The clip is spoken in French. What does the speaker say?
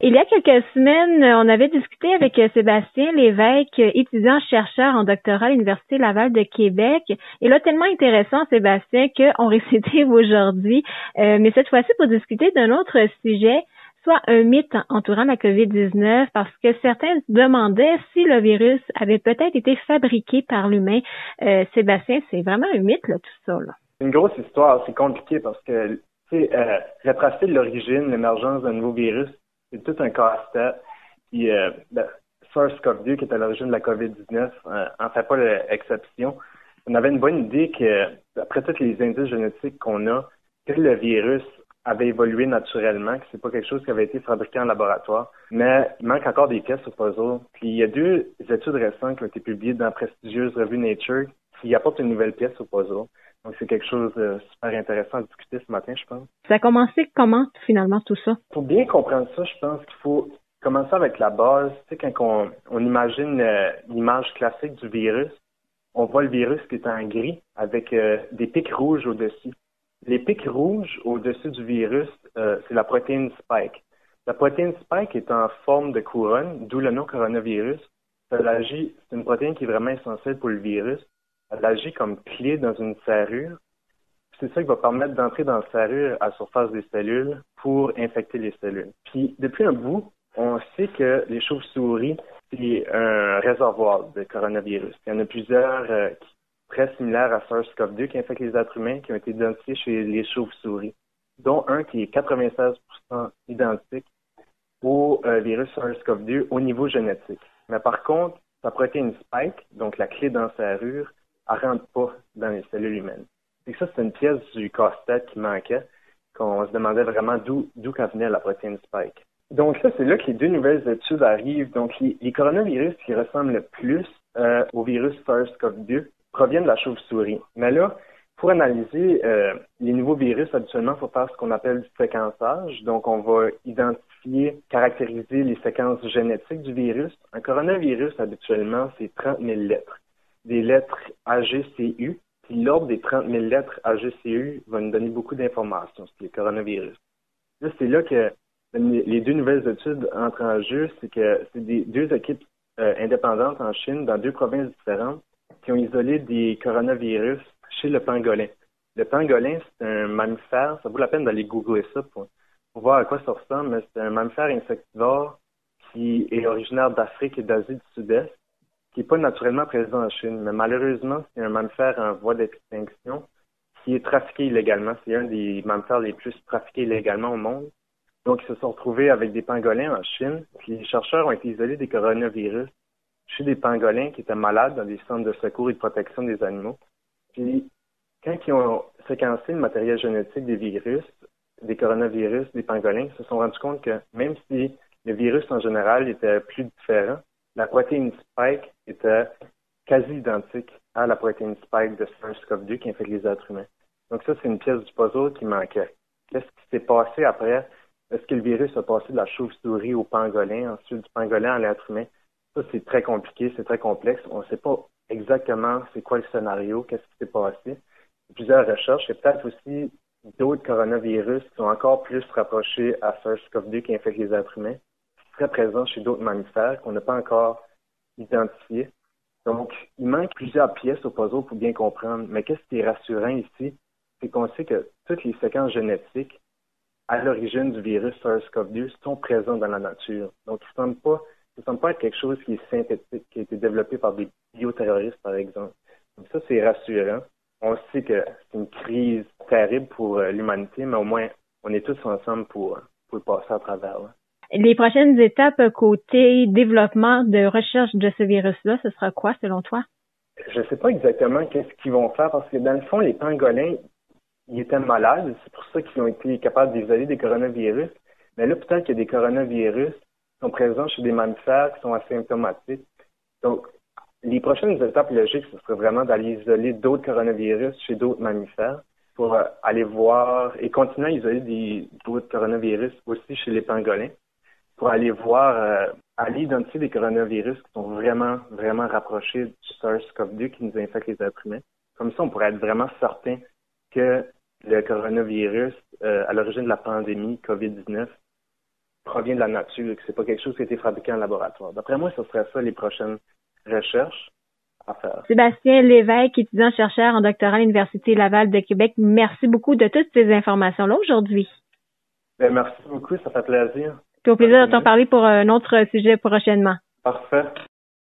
Il y a quelques semaines, on avait discuté avec Sébastien Lévesque, étudiant-chercheur en doctorat à l'Université Laval de Québec. Et là, tellement intéressant, Sébastien, qu'on récidive aujourd'hui, mais cette fois-ci pour discuter d'un autre sujet, soit un mythe entourant la COVID-19, parce que certains se demandaient si le virus avait peut-être été fabriqué par l'humain. Sébastien, c'est vraiment un mythe, là, tout ça, là. C'est une grosse histoire, c'est compliqué parce que, retracer l'origine, l'émergence d'un nouveau virus, c'est tout un casse-tête. Puis, le SARS-CoV-2, qui est à l'origine de la COVID-19, en fait pas l'exception. On avait une bonne idée que, après tous les indices génétiques qu'on a, que le virus avait évolué naturellement, que c'est pas quelque chose qui avait été fabriqué en laboratoire. Mais il manque encore des pièces au puzzle. Puis, il y a 2 études récentes qui ont été publiées dans la prestigieuse revue Nature qui apportent une nouvelle pièce au puzzle. Donc, c'est quelque chose de super intéressant à discuter ce matin, je pense. Ça a commencé comment, finalement, tout ça? Pour bien comprendre ça, je pense qu'il faut commencer avec la base. Tu sais, quand on imagine l'image classique du virus, on voit le virus qui est en gris avec des pics rouges au-dessus. Les pics rouges au-dessus du virus, c'est la protéine spike. La protéine spike est en forme de couronne, d'où le nom coronavirus. C'est une protéine qui est vraiment essentielle pour le virus. Elle agit comme clé dans une serrure. C'est ça qui va permettre d'entrer dans la serrure à la surface des cellules pour infecter les cellules. Puis, depuis un bout, on sait que les chauves-souris, c'est un réservoir de coronavirus. Il y en a plusieurs très similaires à SARS-CoV-2 qui infectent les êtres humains, qui ont été identifiés chez les chauves-souris, dont un qui est 96% identique au virus SARS-CoV-2 au niveau génétique. Mais par contre, sa protéine spike, donc la clé dans la serrure, elle rentre pas dans les cellules humaines. Et ça, c'est une pièce du casse-tête qui manquait, qu'on se demandait vraiment d'où venait la protéine spike. Donc ça, c'est là que les 2 nouvelles études arrivent. Donc les coronavirus qui ressemblent le plus au virus SARS-CoV-2 proviennent de la chauve-souris. Mais là, pour analyser les nouveaux virus, habituellement, il faut faire ce qu'on appelle du séquençage. Donc, on va identifier, caractériser les séquences génétiques du virus. Un coronavirus, habituellement, c'est 30 000 lettres. Des lettres AGCU, puis l'ordre des 30 000 lettres AGCU va nous donner beaucoup d'informations sur les coronavirus. Là, c'est là que les 2 nouvelles études entrent en jeu, c'est que c'est 2 équipes indépendantes en Chine, dans 2 provinces différentes, qui ont isolé des coronavirus chez le pangolin. Le pangolin, c'est un mammifère, ça vaut la peine d'aller googler ça pour voir à quoi ça ressemble, mais c'est un mammifère insectivore qui est originaire d'Afrique et d'Asie du Sud-Est, qui n'est pas naturellement présent en Chine, mais malheureusement, c'est un mammifère en voie d'extinction qui est trafiqué illégalement. C'est un des mammifères les plus trafiqués illégalement au monde. Donc, ils se sont retrouvés avec des pangolins en Chine, puis les chercheurs ont été isolés des coronavirus chez des pangolins qui étaient malades dans des centres de secours et de protection des animaux. Puis, quand ils ont séquencé le matériel génétique des virus, des coronavirus, des pangolins, ils se sont rendus compte que même si le virus en général était plus différent, la protéine spike était quasi identique à la protéine spike de SARS-CoV-2 qui infecte les êtres humains. Donc ça, c'est une pièce du puzzle qui manquait. Qu'est-ce qui s'est passé après? Est-ce que le virus a passé de la chauve-souris au pangolin, ensuite du pangolin à l'être humain? Ça, c'est très compliqué, c'est très complexe. On ne sait pas exactement c'est quoi le scénario, qu'est-ce qui s'est passé. Il y a plusieurs recherches. Il y a peut-être aussi d'autres coronavirus qui sont encore plus rapprochés à SARS-CoV-2 qui infectent les êtres humains, très présents chez d'autres mammifères qu'on n'a pas encore identifiés. Donc, il manque plusieurs pièces au puzzle pour bien comprendre. Mais qu'est-ce qui est rassurant ici, c'est qu'on sait que toutes les séquences génétiques à l'origine du virus SARS-CoV-2 sont présentes dans la nature. Donc, il ne semble pas être quelque chose qui est synthétique, qui a été développé par des bioterroristes, par exemple. Donc ça, c'est rassurant. On sait que c'est une crise terrible pour l'humanité, mais au moins, on est tous ensemble pour le passer à travers. Là. Les prochaines étapes côté développement de recherche de ce virus-là, ce sera quoi selon toi? Je ne sais pas exactement qu'est-ce qu'ils vont faire parce que dans le fond, les pangolins, ils étaient malades. C'est pour ça qu'ils ont été capables d'isoler des coronavirus. Mais là, peut-être qu'il y a des coronavirus qui sont présents chez des mammifères qui sont asymptomatiques. Donc, les prochaines étapes logiques, ce serait vraiment d'aller isoler d'autres coronavirus chez d'autres mammifères pour aller voir et continuer à isoler d'autres coronavirus aussi chez les pangolins pour aller voir, aller identifier des coronavirus qui sont vraiment, vraiment rapprochés du SARS-CoV-2 qui nous infecte les êtres humains. Comme ça, on pourrait être vraiment certain que le coronavirus, à l'origine de la pandémie COVID-19, provient de la nature, que c'est pas quelque chose qui a été fabriqué en laboratoire. D'après moi, ce serait ça les prochaines recherches à faire. Sébastien Lévesque, étudiant-chercheur en doctorat à l'Université Laval de Québec, merci beaucoup de toutes ces informations-là aujourd'hui. Ben, merci beaucoup, ça fait plaisir. Puis au plaisir de t'en parler pour un autre sujet prochainement. Parfait.